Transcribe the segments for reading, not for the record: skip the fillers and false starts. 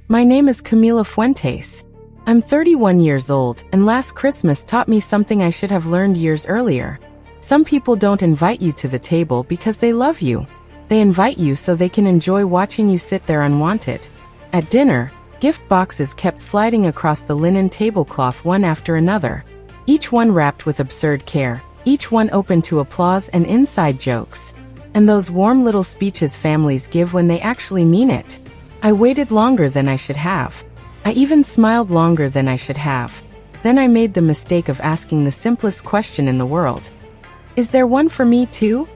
My name is Camila Fuentes. I'm 31 years old, and last Christmas taught me something I should have learned years earlier. Some people don't invite you to the table because they love you. They invite you so they can enjoy watching you sit there unwanted. At dinner, gift boxes kept sliding across the linen tablecloth one after another. Each one wrapped with absurd care, each one open to applause and inside jokes. And those warm little speeches families give when they actually mean it. I waited longer than I should have. I even smiled longer than I should have. Then I made the mistake of asking the simplest question in the world. Is there one for me too?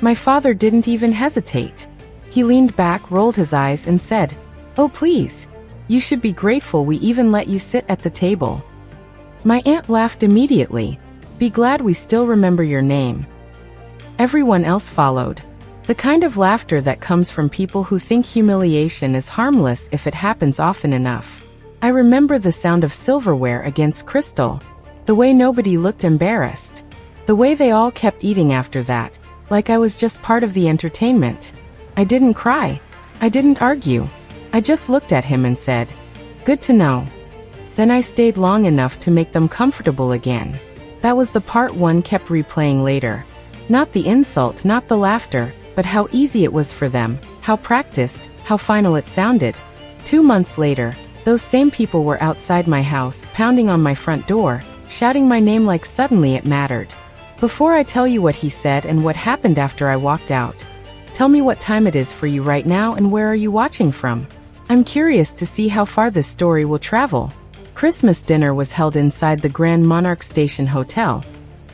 My father didn't even hesitate. He leaned back, rolled his eyes, and said, "Oh please. You should be grateful we even let you sit at the table." My aunt laughed immediately. "Be glad we still remember your name." Everyone else followed. The kind of laughter that comes from people who think humiliation is harmless if it happens often enough. I remember the sound of silverware against crystal. The way nobody looked embarrassed. The way they all kept eating after that, like I was just part of the entertainment. I didn't cry. I didn't argue. I just looked at him and said, "Good to know." Then I stayed long enough to make them comfortable again. That was the part one kept replaying later. Not the insult, not the laughter, but how easy it was for them, how practiced, how final it sounded. 2 months later, those same people were outside my house, pounding on my front door, shouting my name like suddenly it mattered. Before I tell you what he said and what happened after I walked out, tell me what time it is for you right now and where are you watching from? I'm curious to see how far this story will travel. Christmas dinner was held inside the Grand Monarch Station Hotel,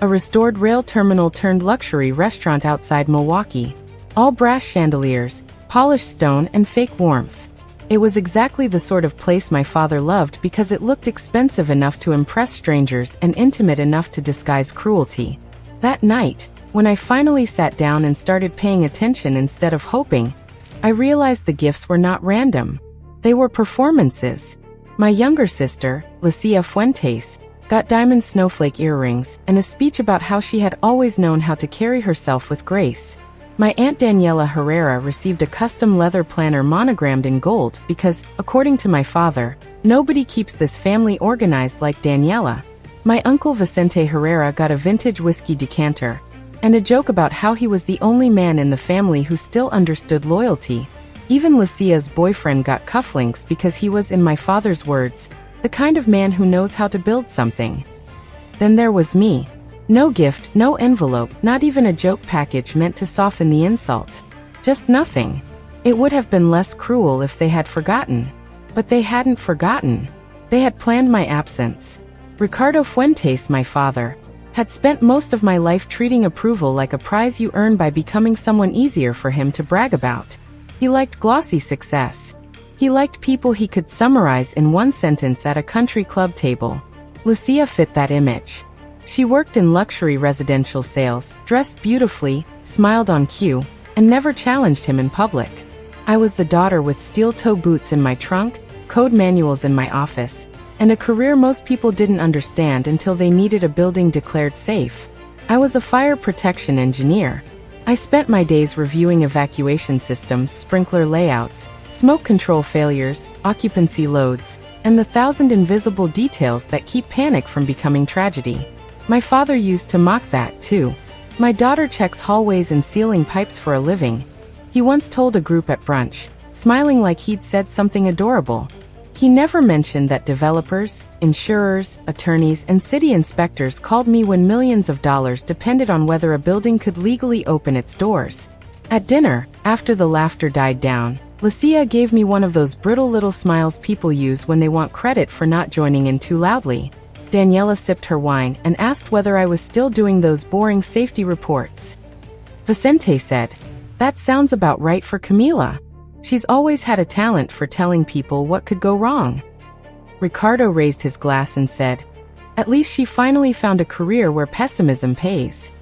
a restored rail terminal turned luxury restaurant outside Milwaukee. All brass chandeliers, polished stone, and fake warmth. It was exactly the sort of place my father loved because it looked expensive enough to impress strangers and intimate enough to disguise cruelty. That night, when I finally sat down and started paying attention instead of hoping, I realized the gifts were not random. They were performances. My younger sister, Camila Fuentes, got diamond snowflake earrings and a speech about how she had always known how to carry herself with grace. My Aunt Daniela Herrera received a custom leather planner monogrammed in gold because, according to my father, nobody keeps this family organized like Daniela. My uncle Vicente Herrera got a vintage whiskey decanter, and a joke about how he was the only man in the family who still understood loyalty. Even Lucia's boyfriend got cufflinks because he was, in my father's words, the kind of man who knows how to build something. Then there was me. No gift, no envelope, not even a joke package meant to soften the insult. Just nothing. It would have been less cruel if they had forgotten. But they hadn't forgotten. They had planned my absence. Ricardo Fuentes, my father, had spent most of my life treating approval like a prize you earn by becoming someone easier for him to brag about. He liked glossy success. He liked people he could summarize in one sentence at a country club table. Lucia fit that image. She worked in luxury residential sales, dressed beautifully, smiled on cue, and never challenged him in public. I was the daughter with steel-toe boots in my trunk, code manuals in my office, and a career most people didn't understand until they needed a building declared safe. I was a fire protection engineer. I spent my days reviewing evacuation systems, sprinkler layouts, smoke control failures, occupancy loads, and the 1,000 invisible details that keep panic from becoming tragedy. My father used to mock that, too. My daughter checks hallways and ceiling pipes for a living. He once told a group at brunch, smiling like he'd said something adorable. He never mentioned that developers, insurers, attorneys, and city inspectors called me when millions of dollars depended on whether a building could legally open its doors. At dinner, after the laughter died down, Lucia gave me one of those brittle little smiles people use when they want credit for not joining in too loudly. Daniela sipped her wine and asked whether I was still doing those boring safety reports. Vicente said, "That sounds about right for Camila. She's always had a talent for telling people what could go wrong." Ricardo raised his glass and said, "At least she finally found a career where pessimism pays."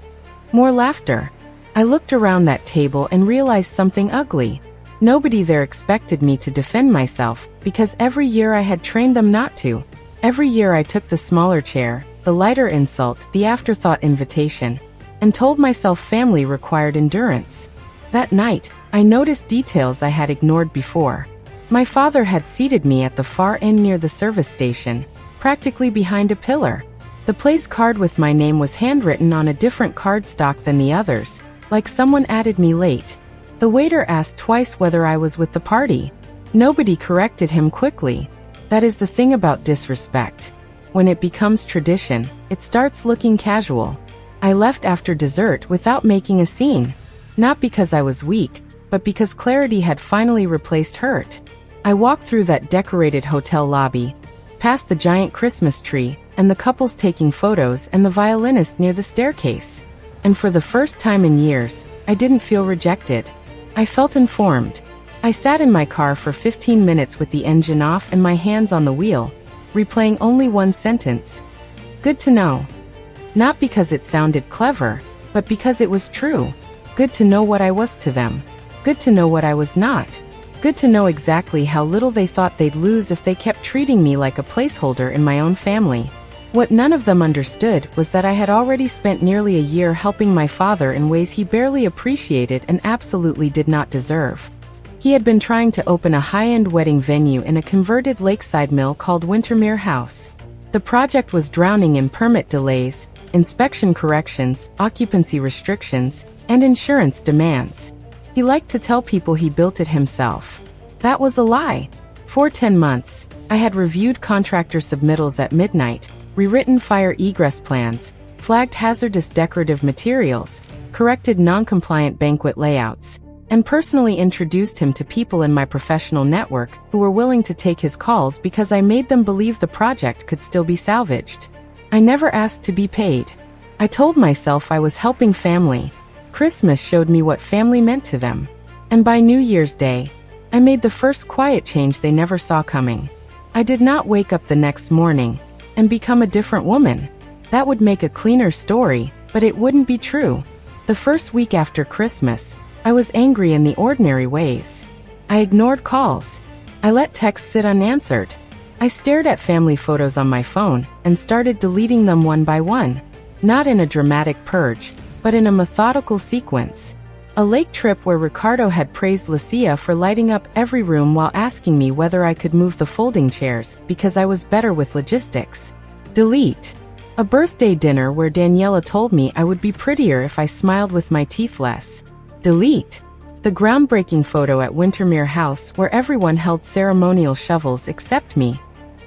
More laughter. I looked around that table and realized something ugly. Nobody there expected me to defend myself, because every year I had trained them not to. Every year I took the smaller chair, the lighter insult, the afterthought invitation, and told myself family required endurance. That night, I noticed details I had ignored before. My father had seated me at the far end near the service station, practically behind a pillar. The place card with my name was handwritten on a different cardstock than the others, like someone added me late. The waiter asked twice whether I was with the party. Nobody corrected him quickly. That is the thing about disrespect. When it becomes tradition, it starts looking casual. I left after dessert without making a scene. Not because I was weak, but because clarity had finally replaced hurt. I walked through that decorated hotel lobby, past the giant Christmas tree, and the couples taking photos and the violinist near the staircase. And for the first time in years, I didn't feel rejected. I felt informed. I sat in my car for 15 minutes with the engine off and my hands on the wheel, replaying only one sentence. Good to know. Not because it sounded clever, but because it was true. Good to know what I was to them. Good to know what I was not. Good to know exactly how little they thought they'd lose if they kept treating me like a placeholder in my own family. What none of them understood was that I had already spent nearly a year helping my father in ways he barely appreciated and absolutely did not deserve. He had been trying to open a high-end wedding venue in a converted lakeside mill called Wintermere House. The project was drowning in permit delays, inspection corrections, occupancy restrictions, and insurance demands. He liked to tell people he built it himself. That was a lie. For 10 months, I had reviewed contractor submittals at midnight, rewritten fire egress plans, flagged hazardous decorative materials, corrected non-compliant banquet layouts, and personally introduced him to people in my professional network who were willing to take his calls because I made them believe the project could still be salvaged. I never asked to be paid. I told myself I was helping family. Christmas showed me what family meant to them. And by New Year's Day, I made the first quiet change they never saw coming. I did not wake up the next morning and become a different woman. That would make a cleaner story, but it wouldn't be true. The first week after Christmas, I was angry in the ordinary ways. I ignored calls. I let texts sit unanswered. I stared at family photos on my phone and started deleting them one by one. Not in a dramatic purge, but in a methodical sequence. A lake trip where Ricardo had praised Lucia for lighting up every room while asking me whether I could move the folding chairs because I was better with logistics. Delete. A birthday dinner where Daniela told me I would be prettier if I smiled with my teeth less. Delete. The groundbreaking photo at Wintermere House where everyone held ceremonial shovels except me.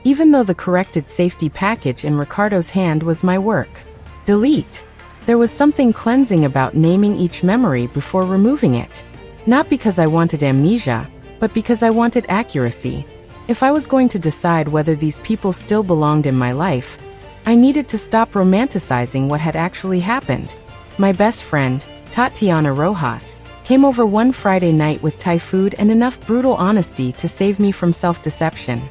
Even though the corrected safety package in Ricardo's hand was my work. Delete. There was something cleansing about naming each memory before removing it. Not because I wanted amnesia, but because I wanted accuracy. If I was going to decide whether these people still belonged in my life, I needed to stop romanticizing what had actually happened. My best friend, Tatiana Rojas, came over one Friday night with Thai food and enough brutal honesty to save me from self-deception.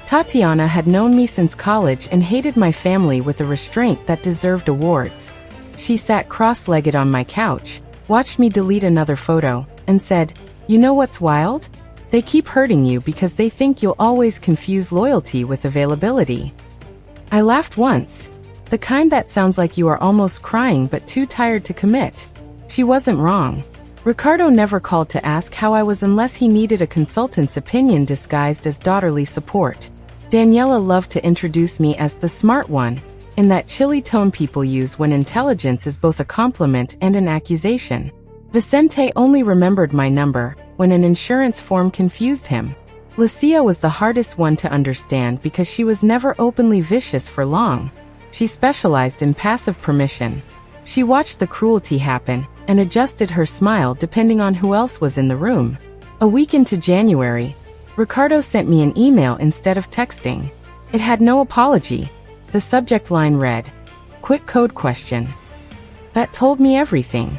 Tatiana had known me since college and hated my family with a restraint that deserved awards. She sat cross-legged on my couch, watched me delete another photo, and said, "You know what's wild? They keep hurting you because they think you'll always confuse loyalty with availability." I laughed once. The kind that sounds like you are almost crying but too tired to commit. She wasn't wrong. Ricardo never called to ask how I was unless he needed a consultant's opinion disguised as daughterly support. Daniela loved to introduce me as the smart one, in that chilly tone people use when intelligence is both a compliment and an accusation. Vicente only remembered my number when an insurance form confused him. Lucia was the hardest one to understand because she was never openly vicious for long. She specialized in passive permission. She watched the cruelty happen and adjusted her smile depending on who else was in the room. A week into January, Ricardo sent me an email instead of texting. It had no apology. The subject line read, "Quick code question." That told me everything.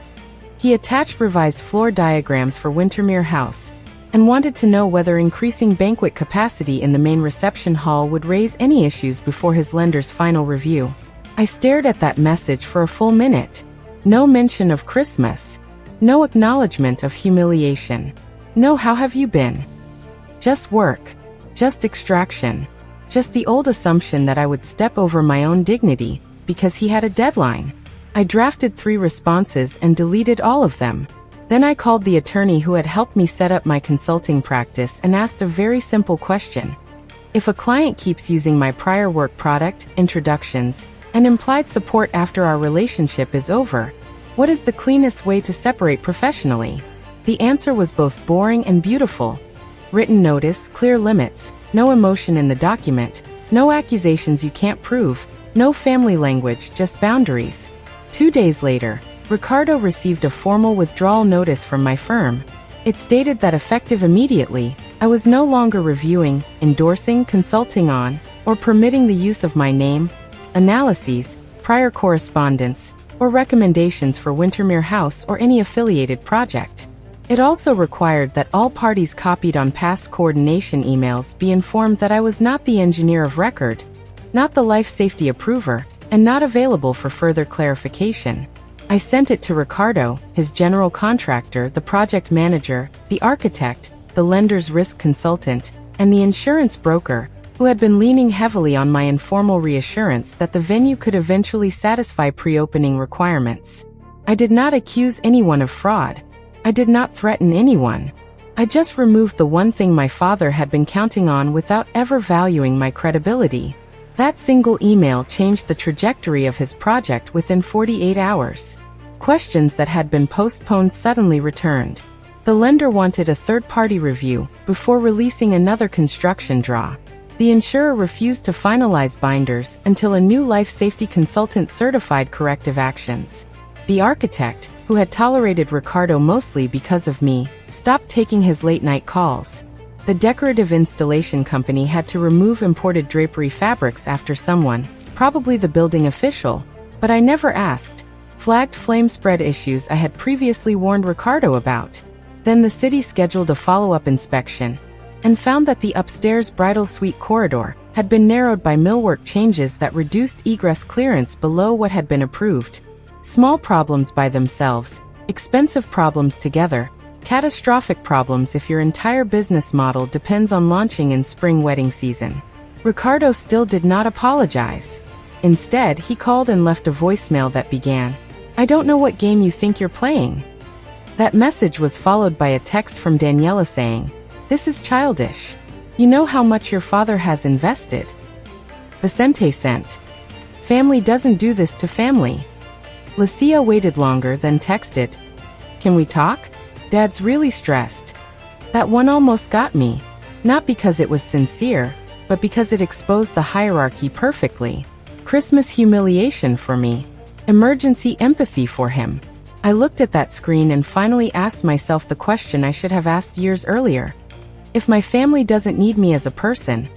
He attached revised floor diagrams for Wintermere House and wanted to know whether increasing banquet capacity in the main reception hall would raise any issues before his lender's final review. I stared at that message for a full minute. No mention of Christmas. No acknowledgement of humiliation. No "how have you been?" Just work. Just extraction. Just the old assumption that I would step over my own dignity because he had a deadline. I drafted 3 responses and deleted all of them. Then I called the attorney who had helped me set up my consulting practice and asked a very simple question. If a client keeps using my prior work product, introductions, and implied support after our relationship is over, what is the cleanest way to separate professionally? The answer was both boring and beautiful. Written notice, clear limits, no emotion in the document, no accusations you can't prove, no family language, just boundaries. 2 days later, Ricardo received a formal withdrawal notice from my firm. It stated that effective immediately, I was no longer reviewing, endorsing, consulting on, or permitting the use of my name, analyses, prior correspondence, or recommendations for Wintermere House or any affiliated project. It also required that all parties copied on past coordination emails be informed that I was not the engineer of record, not the life safety approver, and not available for further clarification. I sent it to Ricardo, his general contractor, the project manager, the architect, the lender's risk consultant, and the insurance broker, who had been leaning heavily on my informal reassurance that the venue could eventually satisfy pre-opening requirements. I did not accuse anyone of fraud. I did not threaten anyone. I just removed the one thing my father had been counting on without ever valuing my credibility. That single email changed the trajectory of his project within 48 hours. Questions that had been postponed suddenly returned. The lender wanted a third-party review before releasing another construction draw. The insurer refused to finalize binders until a new life safety consultant certified corrective actions. The architect, who had tolerated Ricardo mostly because of me, stopped taking his late-night calls. The decorative installation company had to remove imported drapery fabrics after someone, probably the building official, but I never asked, flagged flame spread issues I had previously warned Ricardo about. Then the city scheduled a follow-up inspection and found that the upstairs bridal suite corridor had been narrowed by millwork changes that reduced egress clearance below what had been approved. Small problems by themselves, expensive problems together, catastrophic problems if your entire business model depends on launching in spring wedding season. Ricardo still did not apologize. Instead, he called and left a voicemail that began, "I don't know what game you think you're playing." That message was followed by a text from Daniela saying, "This is childish. You know how much your father has invested." Vicente sent, "Family doesn't do this to family." Lucia waited longer, then texted, "Can we talk? Dad's really stressed." That one almost got me. Not because it was sincere, but because it exposed the hierarchy perfectly. Christmas humiliation for me. Emergency empathy for him. I looked at that screen and finally asked myself the question I should have asked years earlier. If my family doesn't need me as a person,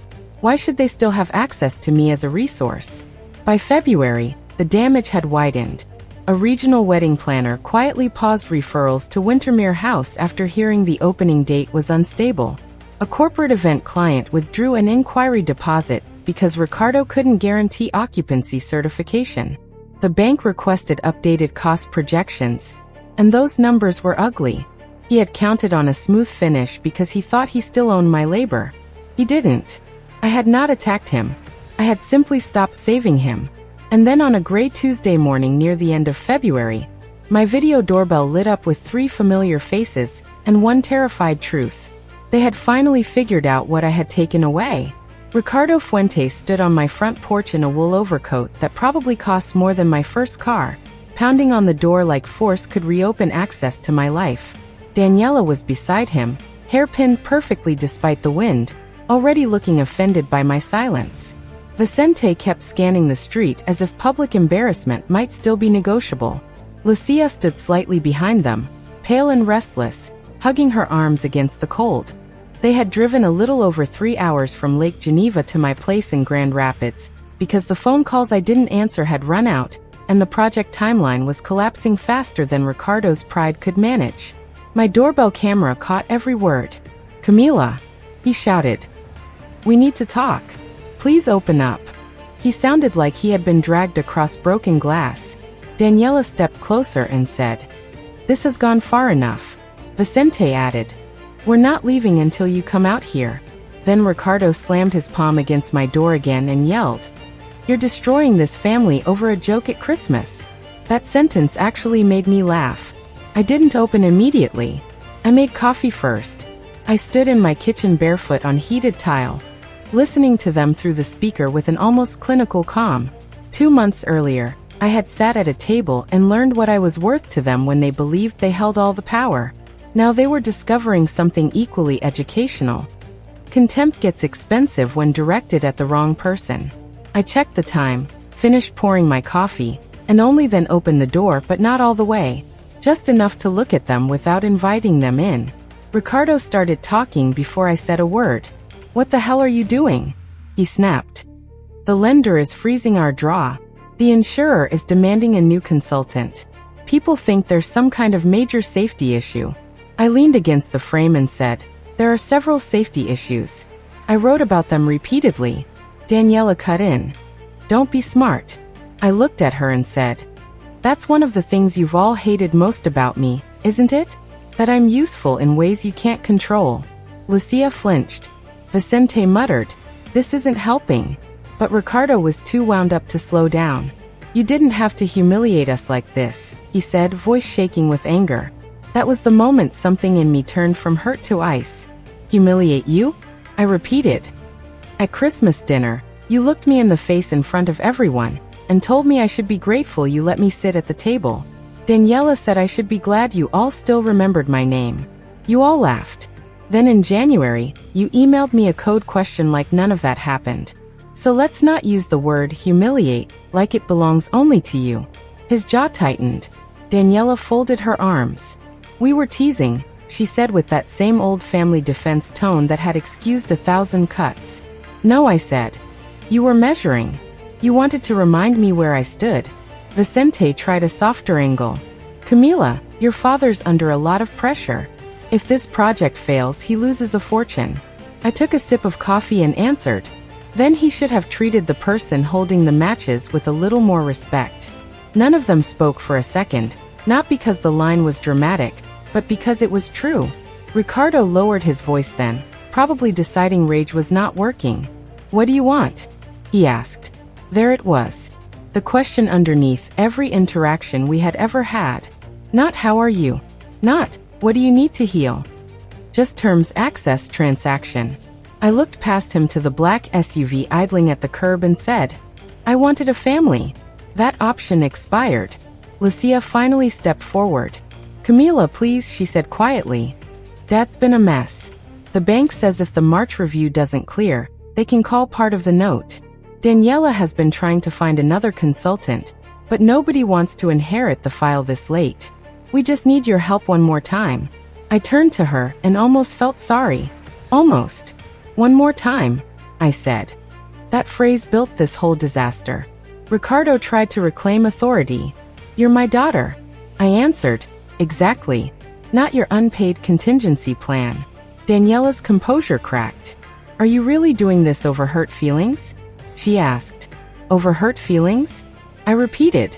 why should they still have access to me as a resource? By February, the damage had widened. A regional wedding planner quietly paused referrals to Wintermere House after hearing the opening date was unstable. A corporate event client withdrew an inquiry deposit because Ricardo couldn't guarantee occupancy certification. The bank requested updated cost projections, and those numbers were ugly. He had counted on a smooth finish because he thought he still owned my labor. He didn't. I had not attacked him. I had simply stopped saving him. And then on a gray Tuesday morning near the end of February, my video doorbell lit up with 3 familiar faces and one terrified truth. They had finally figured out what I had taken away. Ricardo Fuentes stood on my front porch in a wool overcoat that probably cost more than my first car, pounding on the door like force could reopen access to my life. Daniela was beside him, hairpinned perfectly despite the wind, already looking offended by my silence. Vicente kept scanning the street as if public embarrassment might still be negotiable. Lucia stood slightly behind them, pale and restless, hugging her arms against the cold. They had driven a little over 3 hours from Lake Geneva to my place in Grand Rapids, because the phone calls I didn't answer had run out, and the project timeline was collapsing faster than Ricardo's pride could manage. My doorbell camera caught every word. "Camila," he shouted. "We need to talk. Please open up." He sounded like he had been dragged across broken glass. Daniela stepped closer and said, "This has gone far enough." Vicente added, "We're not leaving until you come out here." Then Ricardo slammed his palm against my door again and yelled, "You're destroying this family over a joke at Christmas." That sentence actually made me laugh. I didn't open immediately. I made coffee first. I stood in my kitchen barefoot on heated tile, listening to them through the speaker with an almost clinical calm. 2 months earlier, I had sat at a table and learned what I was worth to them when they believed they held all the power. Now they were discovering something equally educational. Contempt gets expensive when directed at the wrong person. I checked the time, finished pouring my coffee, and only then opened the door, but not all the way. Just enough to look at them without inviting them in. Ricardo started talking before I said a word. "What the hell are you doing?" he snapped. "The lender is freezing our draw. The insurer is demanding a new consultant. People think there's some kind of major safety issue." I leaned against the frame and said, "There are several safety issues. I wrote about them repeatedly." Daniela cut in. "Don't be smart." I looked at her and said, "That's one of the things you've all hated most about me, isn't it? That I'm useful in ways you can't control." Lucia flinched. Vicente muttered, "This isn't helping." But Ricardo was too wound up to slow down. "You didn't have to humiliate us like this," he said, voice shaking with anger. That was the moment something in me turned from hurt to ice. "Humiliate you?" I repeated. "At Christmas dinner, you looked me in the face in front of everyone, and told me I should be grateful you let me sit at the table. Daniela said I should be glad you all still remembered my name. You all laughed. Then in January, you emailed me a code question like none of that happened. So let's not use the word humiliate like it belongs only to you." His jaw tightened. Daniela folded her arms. "We were teasing," she said with that same old family defense tone that had excused 1,000 cuts. "No," I said. "You were measuring. You wanted to remind me where I stood." Vicente tried a softer angle. "Camila, your father's under a lot of pressure. If this project fails, he loses a fortune." I took a sip of coffee and answered, "Then he should have treated the person holding the matches with a little more respect." None of them spoke for a second, not because the line was dramatic, but because it was true. Ricardo lowered his voice then, probably deciding rage was not working. "What do you want?" he asked. There it was. The question underneath every interaction we had ever had. Not "how are you?" Not "what do you need to heal?" Just terms access transaction. I looked past him to the black SUV idling at the curb and said, "I wanted a family. That option expired." Lucia finally stepped forward. "Camila, please," she said quietly. "Dad's been a mess. The bank says if the March review doesn't clear, they can call part of the note. Daniela has been trying to find another consultant, but nobody wants to inherit the file this late. We just need your help one more time." I turned to her and almost felt sorry. Almost. "One more time," I said. That phrase built this whole disaster. Ricardo tried to reclaim authority. "You're my daughter." I answered, "Exactly. Not your unpaid contingency plan." Daniela's composure cracked. "Are you really doing this over hurt feelings?" she asked. "Over hurt feelings?" I repeated.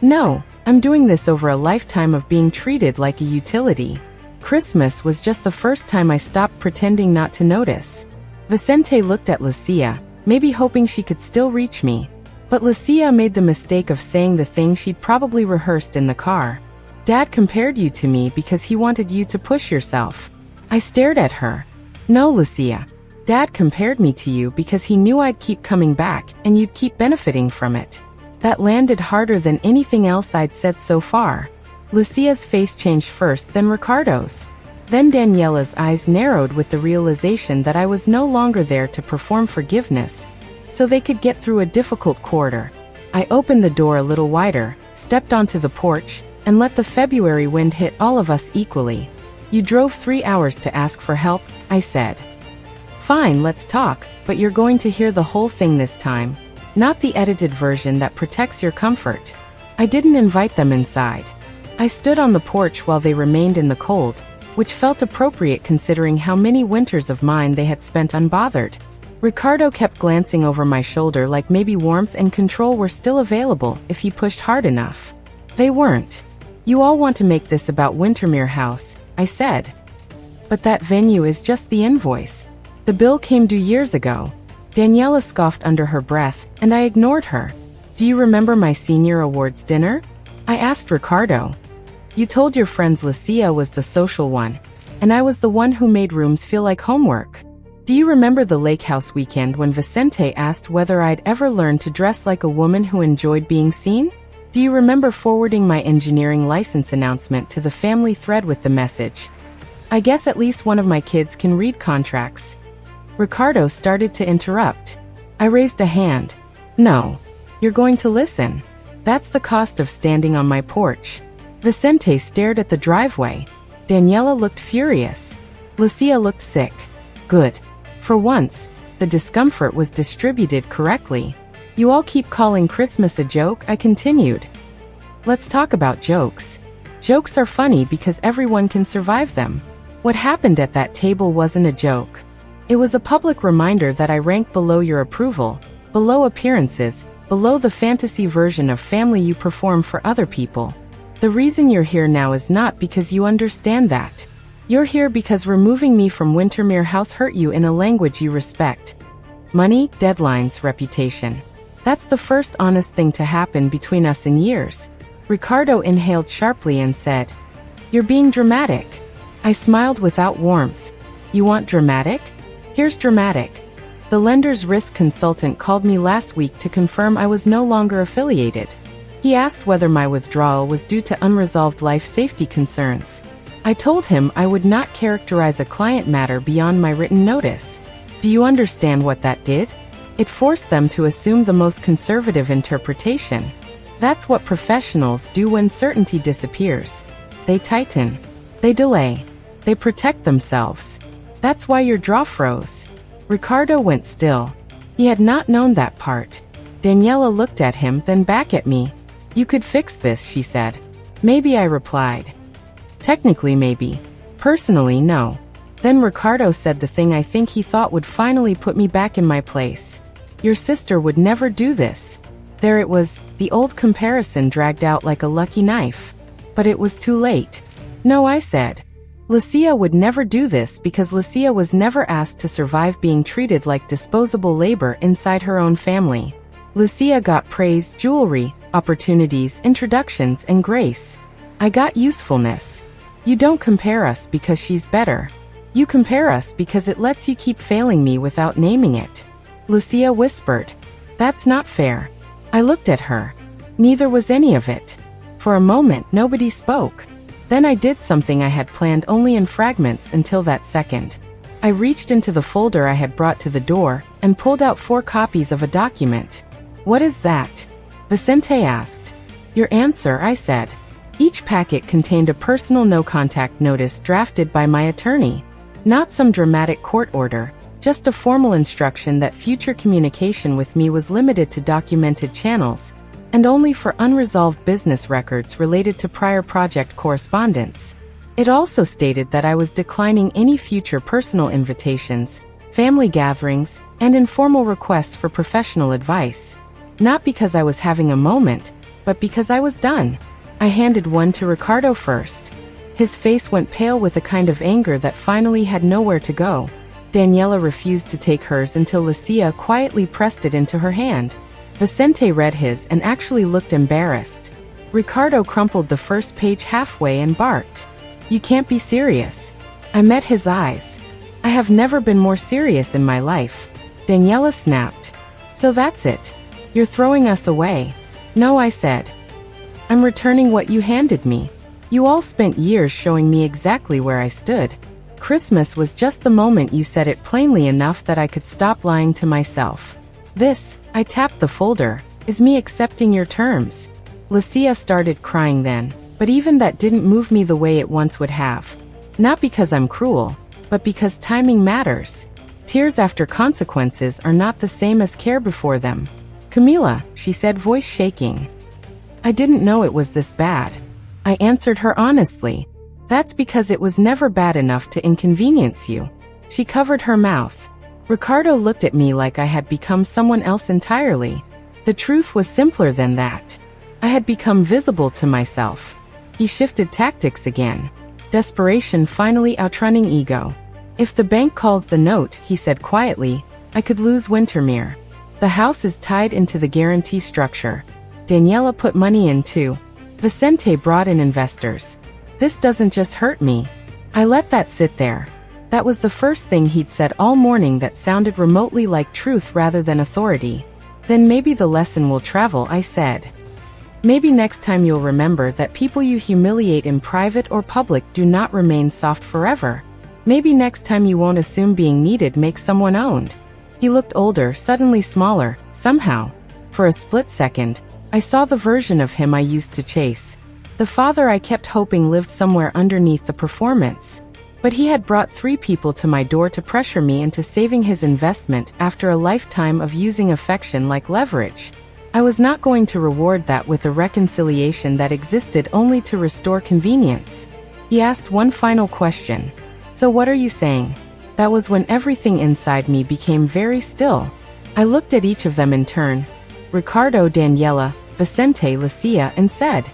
"No, I'm doing this over a lifetime of being treated like a utility. Christmas was just the first time I stopped pretending not to notice." Vicente looked at Lucia, maybe hoping she could still reach me. But Lucia made the mistake of saying the thing she'd probably rehearsed in the car. "Dad compared you to me because he wanted you to push yourself." I stared at her. "No, Lucia. Dad compared me to you because he knew I'd keep coming back and you'd keep benefiting from it." That landed harder than anything else I'd said so far. Lucia's face changed first, then Ricardo's. Then Daniela's eyes narrowed with the realization that I was no longer there to perform forgiveness, so they could get through a difficult quarter. I opened the door a little wider, stepped onto the porch, and let the February wind hit all of us equally. "You drove 3 hours to ask for help," I said. "Fine, let's talk, but you're going to hear the whole thing this time, not the edited version that protects your comfort." I didn't invite them inside. I stood on the porch while they remained in the cold, which felt appropriate considering how many winters of mine they had spent unbothered. Ricardo kept glancing over my shoulder like maybe warmth and control were still available if he pushed hard enough. They weren't. "You all want to make this about Wintermere House," I said. "But that venue is just the invoice. The bill came due years ago." Daniela scoffed under her breath, and I ignored her. "Do you remember my senior awards dinner?" I asked Ricardo. You told your friends Lucia was the social one, and I was the one who made rooms feel like homework. Do you remember the lake house weekend when Vicente asked whether I'd ever learned to dress like a woman who enjoyed being seen? Do you remember forwarding my engineering license announcement to the family thread with the message, "I guess at least one of my kids can read contracts"? Ricardo started to interrupt. I raised a hand. No. You're going to listen. That's the cost of standing on my porch. Vicente stared at the driveway. Daniela looked furious. Lucia looked sick. Good. For once, the discomfort was distributed correctly. You all keep calling Christmas a joke, I continued. Let's talk about jokes. Jokes are funny because everyone can survive them. What happened at that table wasn't a joke. It was a public reminder that I rank below your approval, below appearances, below the fantasy version of family you perform for other people. The reason you're here now is not because you understand that. You're here because removing me from Wintermere House hurt you in a language you respect. Money, deadlines, reputation. That's the first honest thing to happen between us in years. Ricardo inhaled sharply and said, "You're being dramatic." I smiled without warmth. You want dramatic? Here's dramatic. The lender's risk consultant called me last week to confirm I was no longer affiliated. He asked whether my withdrawal was due to unresolved life safety concerns. I told him I would not characterize a client matter beyond my written notice. Do you understand what that did? It forced them to assume the most conservative interpretation. That's what professionals do when certainty disappears. They tighten. They delay. They protect themselves. That's why your jaw froze. Ricardo went still. He had not known that part. Daniela looked at him, then back at me. You could fix this, she said. Maybe, I replied. Technically, maybe. Personally, no. Then Ricardo said the thing I think he thought would finally put me back in my place. Your sister would never do this. There it was, the old comparison dragged out like a lucky knife. But it was too late. No, I said. Lucia would never do this because Lucia was never asked to survive being treated like disposable labor inside her own family. Lucia got praise, jewelry, opportunities, introductions, and grace. I got usefulness. You don't compare us because she's better. You compare us because it lets you keep failing me without naming it. Lucia whispered. That's not fair. I looked at her. Neither was any of it. For a moment, nobody spoke. Then I did something I had planned only in fragments until that second. I reached into the folder I had brought to the door and pulled out 4 copies of a document. What is that? Vicente asked. Your answer, I said. Each packet contained a personal no-contact notice drafted by my attorney. Not some dramatic court order, just a formal instruction that future communication with me was limited to documented channels, and only for unresolved business records related to prior project correspondence. It also stated that I was declining any future personal invitations, family gatherings, and informal requests for professional advice. Not because I was having a moment, but because I was done. I handed one to Ricardo first. His face went pale with a kind of anger that finally had nowhere to go. Daniela refused to take hers until Lucia quietly pressed it into her hand. Vicente read his and actually looked embarrassed. Ricardo crumpled the first page halfway and barked. You can't be serious. I met his eyes. I have never been more serious in my life. Daniela snapped. So that's it. You're throwing us away. No, I said. I'm returning what you handed me. You all spent years showing me exactly where I stood. Christmas was just the moment you said it plainly enough that I could stop lying to myself. This, I tapped the folder, is me accepting your terms. Lucia started crying then, but even that didn't move me the way it once would have. Not because I'm cruel, but because timing matters. Tears after consequences are not the same as care before them. Camila, she said, voice shaking. I didn't know it was this bad. I answered her honestly. That's because it was never bad enough to inconvenience you. She covered her mouth. Ricardo looked at me like I had become someone else entirely. The truth was simpler than that. I had become visible to myself. He shifted tactics again. Desperation finally outrunning ego. If the bank calls the note, he said quietly, I could lose Wintermere. The house is tied into the guarantee structure. Daniela put money in too. Vicente brought in investors. This doesn't just hurt me. I let that sit there. That was the first thing he'd said all morning that sounded remotely like truth rather than authority. Then maybe the lesson will travel, I said. Maybe next time you'll remember that people you humiliate in private or public do not remain soft forever. Maybe next time you won't assume being needed makes someone owned. He looked older, suddenly smaller, somehow. For a split second, I saw the version of him I used to chase. The father I kept hoping lived somewhere underneath the performance. But he had brought 3 people to my door to pressure me into saving his investment after a lifetime of using affection like leverage. I was not going to reward that with a reconciliation that existed only to restore convenience. He asked one final question. So what are you saying? That was when everything inside me became very still. I looked at each of them in turn. Ricardo, Daniela, Vicente, Lucia, and said,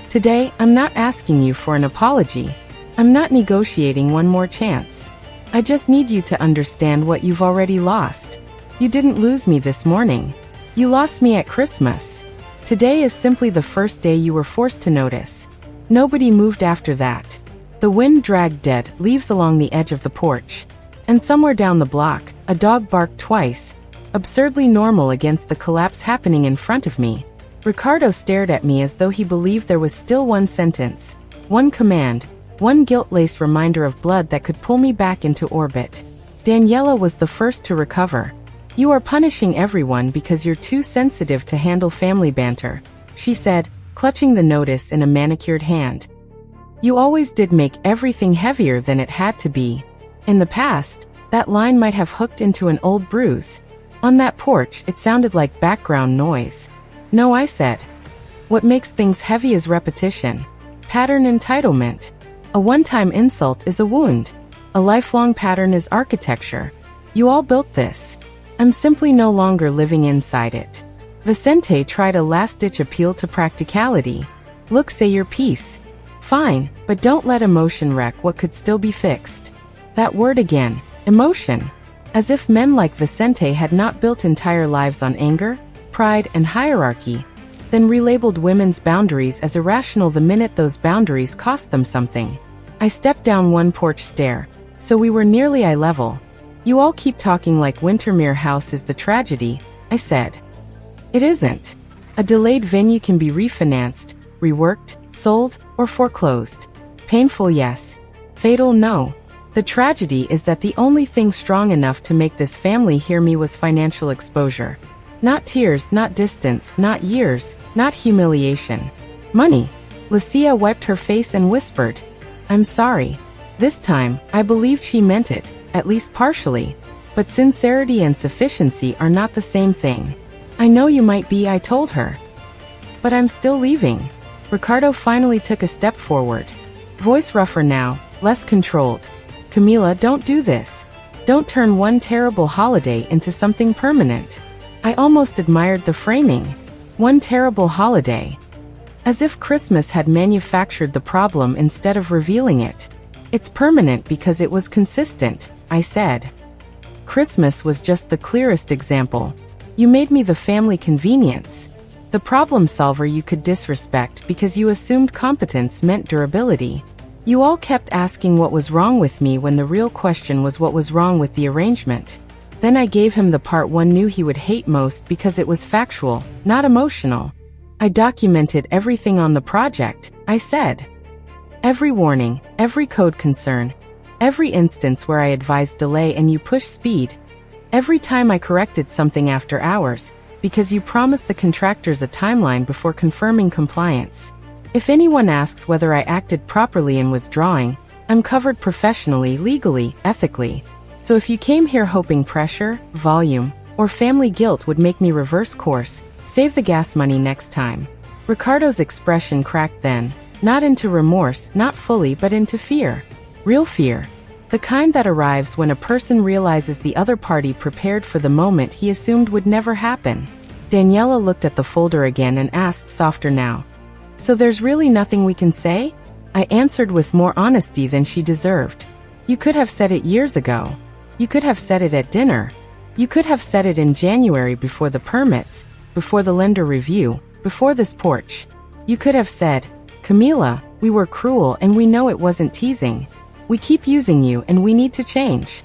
"Today, I'm not asking you for an apology. I'm not negotiating one more chance. I just need you to understand what you've already lost. You didn't lose me this morning. You lost me at Christmas. Today is simply the first day you were forced to notice. Nobody moved after that." The wind dragged dead leaves along the edge of the porch. And somewhere down the block, a dog barked twice, absurdly normal against the collapse happening in front of me. Ricardo stared at me as though he believed there was still one sentence, one command, one guilt-laced reminder of blood that could pull me back into orbit. Daniela was the first to recover. "You are punishing everyone because you're too sensitive to handle family banter," she said, clutching the notice in a manicured hand. "You always did make everything heavier than it had to be." In the past, that line might have hooked into an old bruise. On that porch, it sounded like background noise. "No," I said. "What makes things heavy is repetition. Pattern entitlement. A one-time insult is a wound. A lifelong pattern is architecture. You all built this. I'm simply no longer living inside it." Vicente tried a last-ditch appeal to practicality. "Look, say your piece. Fine, but don't let emotion wreck what could still be fixed." That word again, emotion. As if men like Vicente had not built entire lives on anger, pride, and hierarchy, then relabeled women's boundaries as irrational the minute those boundaries cost them something. I stepped down one porch stair, so we were nearly eye level. "You all keep talking like Wintermere House is the tragedy," I said. "It isn't. A delayed venue can be refinanced, reworked, sold, or foreclosed. Painful, yes. Fatal, no. The tragedy is that the only thing strong enough to make this family hear me was financial exposure. Not tears, not distance, not years, not humiliation. Money." Lucia wiped her face and whispered, "I'm sorry." This time, I believed she meant it, at least partially. But sincerity and sufficiency are not the same thing. "I know you might be," I told her. "But I'm still leaving." Ricardo finally took a step forward. Voice rougher now, less controlled. "Camila, don't do this. Don't turn one terrible holiday into something permanent." I almost admired the framing. One terrible holiday. As if Christmas had manufactured the problem instead of revealing it. "It's permanent because it was consistent," I said. "Christmas was just the clearest example. You made me the family convenience. The problem solver you could disrespect because you assumed competence meant durability. You all kept asking what was wrong with me when the real question was what was wrong with the arrangement. Then I gave him the part one knew he would hate most because it was factual, not emotional. I documented everything on the project," I said. "Every warning, every code concern, every instance where I advised delay and you pushed speed. Every time I corrected something after hours, because you promised the contractors a timeline before confirming compliance. If anyone asks whether I acted properly in withdrawing, I'm covered professionally, legally, ethically. So if you came here hoping pressure, volume, or family guilt would make me reverse course, save the gas money next time." Ricardo's expression cracked then, not into remorse, not fully, but into fear. Real fear. The kind that arrives when a person realizes the other party prepared for the moment he assumed would never happen. Daniela looked at the folder again and asked softer now. "So there's really nothing we can say?" I answered with more honesty than she deserved. "You could have said it years ago. You could have said it at dinner. You could have said it in January before the permits, before the lender review, before this porch. You could have said, Camila, we were cruel and we know it wasn't teasing. We keep using you and we need to change.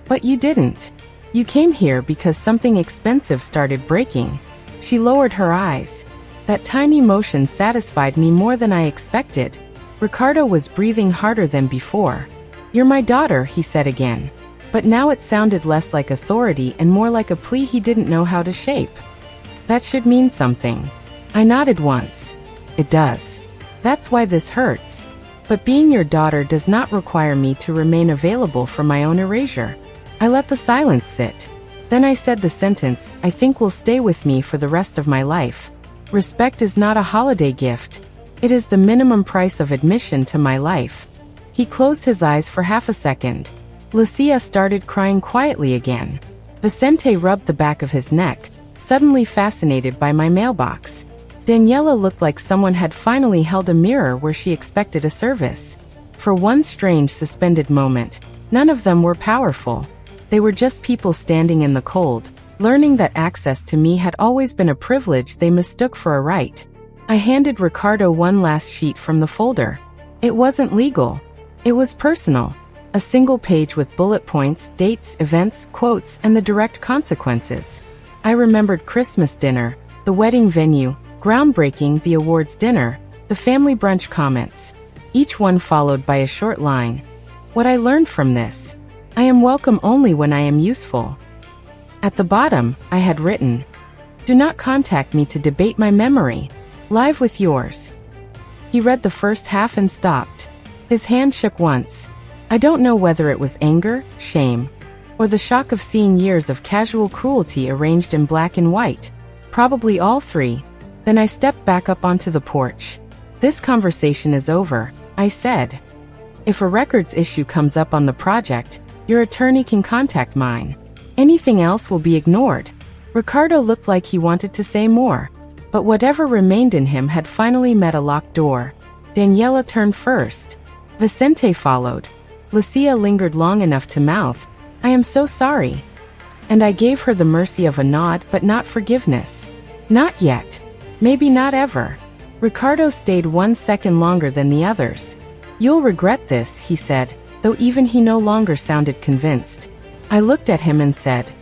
But you didn't. You came here because something expensive started breaking. She lowered her eyes. That tiny motion satisfied me more than I expected. Ricardo was breathing harder than before. You're my daughter, he said again. But now it sounded less like authority and more like a plea he didn't know how to shape. That should mean something. I nodded once. It does. That's why this hurts. But being your daughter does not require me to remain available for my own erasure. I let the silence sit. Then I said the sentence I think will stay with me for the rest of my life. Respect is not a holiday gift. It is the minimum price of admission to my life. He closed his eyes for half a second. Lucia started crying quietly again. Vicente rubbed the back of his neck, suddenly fascinated by my mailbox. Daniela looked like someone had finally held a mirror where she expected a service. For one strange suspended moment, none of them were powerful. They were just people standing in the cold, learning that access to me had always been a privilege they mistook for a right. I handed Ricardo one last sheet from the folder. It wasn't legal. It was personal. A single page with bullet points, dates, events, quotes, and the direct consequences. I remembered Christmas dinner, the wedding venue, groundbreaking, the awards dinner, the family brunch comments. Each one followed by a short line. What I learned from this. I am welcome only when I am useful. At the bottom, I had written, do not contact me to debate my memory. Live with yours. He read the first half and stopped. His hand shook once. I don't know whether it was anger, shame, or the shock of seeing years of casual cruelty arranged in black and white. Probably all three. Then I stepped back up onto the porch. This conversation is over, I said. If a records issue comes up on the project, your attorney can contact mine. Anything else will be ignored. Ricardo looked like he wanted to say more, but whatever remained in him had finally met a locked door. Daniela turned first. Vicente followed. Lucia lingered long enough to mouth, I am so sorry. And I gave her the mercy of a nod, but not forgiveness. Not yet. Maybe not ever. Ricardo stayed 1 second longer than the others. You'll regret this, he said, though even he no longer sounded convinced. I looked at him and said,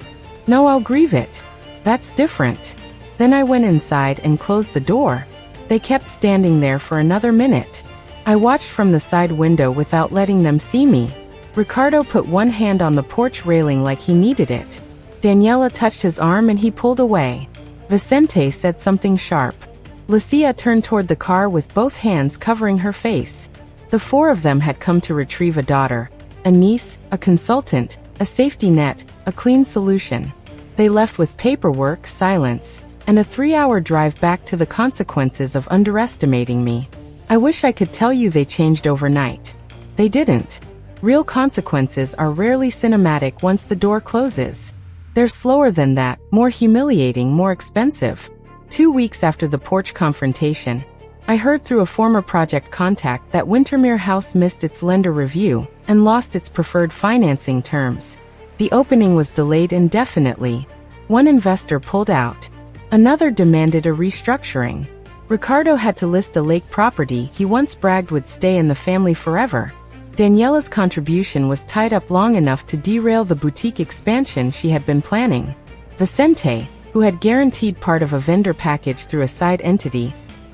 no, I'll grieve it. That's different. Then I went inside and closed the door. They kept standing there for another minute. I watched from the side window without letting them see me. Ricardo put one hand on the porch railing like he needed it. Daniela touched his arm and he pulled away. Vicente said something sharp. Lucia turned toward the car with both hands covering her face. The four of them had come to retrieve a daughter, a niece, a consultant, a safety net, a clean solution. They left with paperwork, silence, and a 3-hour drive back to the consequences of underestimating me. I wish I could tell you they changed overnight. They didn't. Real consequences are rarely cinematic once the door closes. They're slower than that, more humiliating, more expensive. 2 weeks after the porch confrontation, I heard through a former project contact that Wintermere House missed its lender review and lost its preferred financing terms. The opening was delayed indefinitely. One investor pulled out. Another demanded a restructuring. Ricardo had to list a lake property he once bragged would stay in the family forever. Daniela's contribution was tied up long enough to derail the boutique expansion she had been planning. Vicente, who had guaranteed part of a vendor package through a side entity,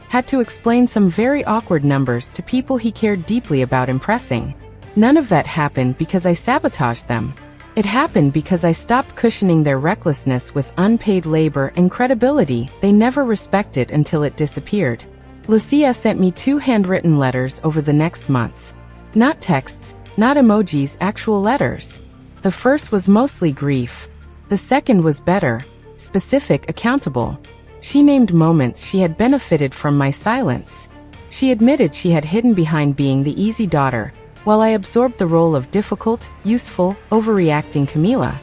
had to explain some very awkward numbers to people he cared deeply about impressing. None of that happened because I sabotaged them. It happened because I stopped cushioning their recklessness with unpaid labor and credibility they never respected until it disappeared. Lucia sent me 2 handwritten letters over the next month. Not texts, not emojis, actual letters. The first was mostly grief. The second was better, specific, accountable. She named moments she had benefited from my silence. She admitted she had hidden behind being the easy daughter, while I absorbed the role of difficult, useful, overreacting Camila.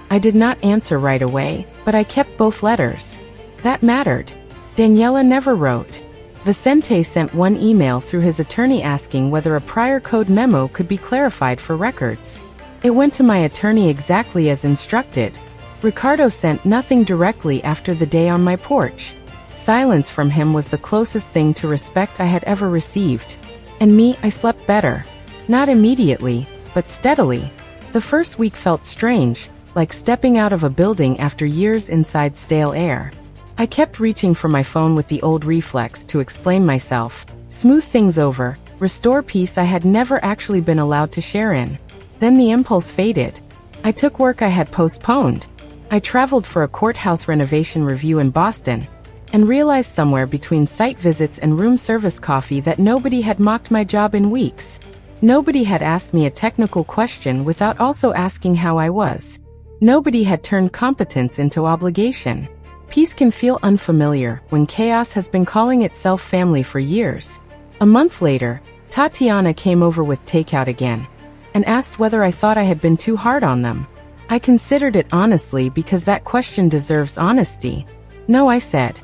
I did not answer right away, but I kept both letters. That mattered. Daniela never wrote. Vicente sent one email through his attorney asking whether a prior code memo could be clarified for records. It went to my attorney exactly as instructed. Ricardo sent nothing directly after the day on my porch. Silence from him was the closest thing to respect I had ever received. And me, I slept better. Not immediately, but steadily. The first week felt strange, like stepping out of a building after years inside stale air. I kept reaching for my phone with the old reflex to explain myself, smooth things over, restore peace I had never actually been allowed to share in. Then the impulse faded. I took work I had postponed. I traveled for a courthouse renovation review in Boston, and realized somewhere between site visits and room service coffee that nobody had mocked my job in weeks. Nobody had asked me a technical question without also asking how I was. Nobody had turned competence into obligation. Peace can feel unfamiliar when chaos has been calling itself family for years. A month later, Tatiana came over with takeout again, and asked whether I thought I had been too hard on them. I considered it honestly because that question deserves honesty. No, I said.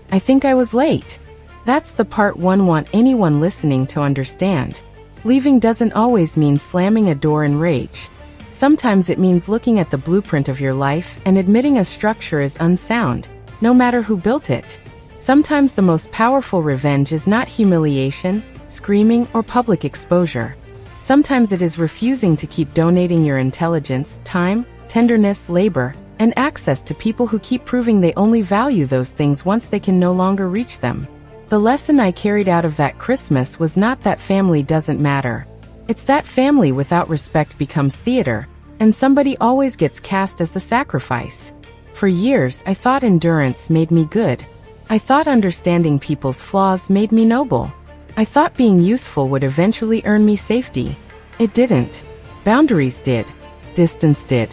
I think I was late. That's the part one want anyone listening to understand. Leaving doesn't always mean slamming a door in rage. Sometimes it means looking at the blueprint of your life and admitting a structure is unsound, no matter who built it. Sometimes the most powerful revenge is not humiliation, screaming, or public exposure. Sometimes it is refusing to keep donating your intelligence, time, tenderness, labor, and access to people who keep proving they only value those things once they can no longer reach them. The lesson I carried out of that Christmas was not that family doesn't matter. It's that family without respect becomes theater, and somebody always gets cast as the sacrifice. For years, I thought endurance made me good. I thought understanding people's flaws made me noble. I thought being useful would eventually earn me safety. It didn't. Boundaries did. Distance did.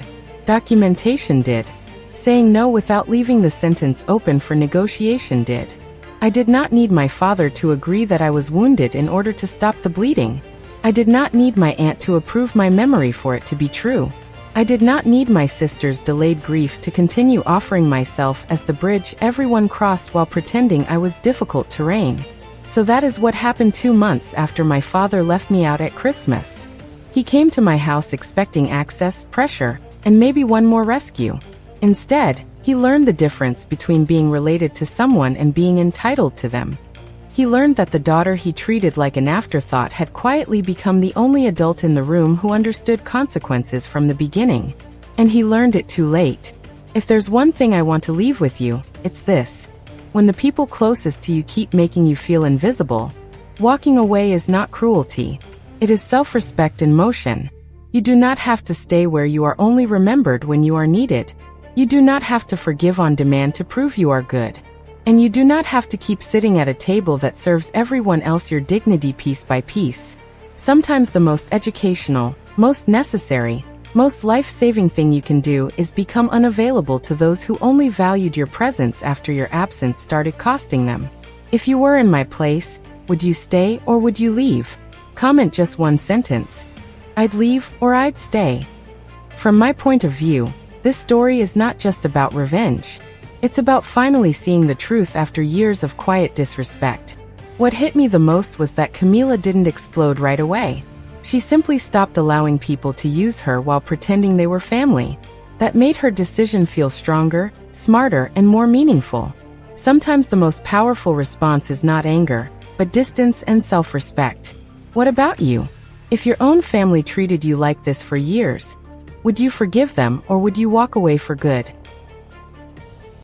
Documentation did. Saying no without leaving the sentence open for negotiation did. I did not need my father to agree that I was wounded in order to stop the bleeding. I did not need my aunt to approve my memory for it to be true. I did not need my sister's delayed grief to continue offering myself as the bridge everyone crossed while pretending I was difficult terrain. So that is what happened 2 months after my father left me out at Christmas. He came to my house expecting access, pressure, and maybe one more rescue. Instead, he learned the difference between being related to someone and being entitled to them. He learned that the daughter he treated like an afterthought had quietly become the only adult in the room who understood consequences from the beginning. And he learned it too late. If there's one thing I want to leave with you, it's this. When the people closest to you keep making you feel invisible, walking away is not cruelty. It is self-respect in motion. You do not have to stay where you are only remembered when you are needed. You do not have to forgive on demand to prove you are good. And you do not have to keep sitting at a table that serves everyone else your dignity piece by piece. Sometimes the most educational, most necessary, most life-saving thing you can do is become unavailable to those who only valued your presence after your absence started costing them. If you were in my place, would you stay or would you leave? Comment just one sentence. I'd leave or I'd stay. From my point of view, this story is not just about revenge. It's about finally seeing the truth after years of quiet disrespect. What hit me the most was that Camila didn't explode right away. She simply stopped allowing people to use her while pretending they were family. That made her decision feel stronger, smarter, and more meaningful. Sometimes the most powerful response is not anger, but distance and self-respect. What about you? If your own family treated you like this for years, would you forgive them or would you walk away for good?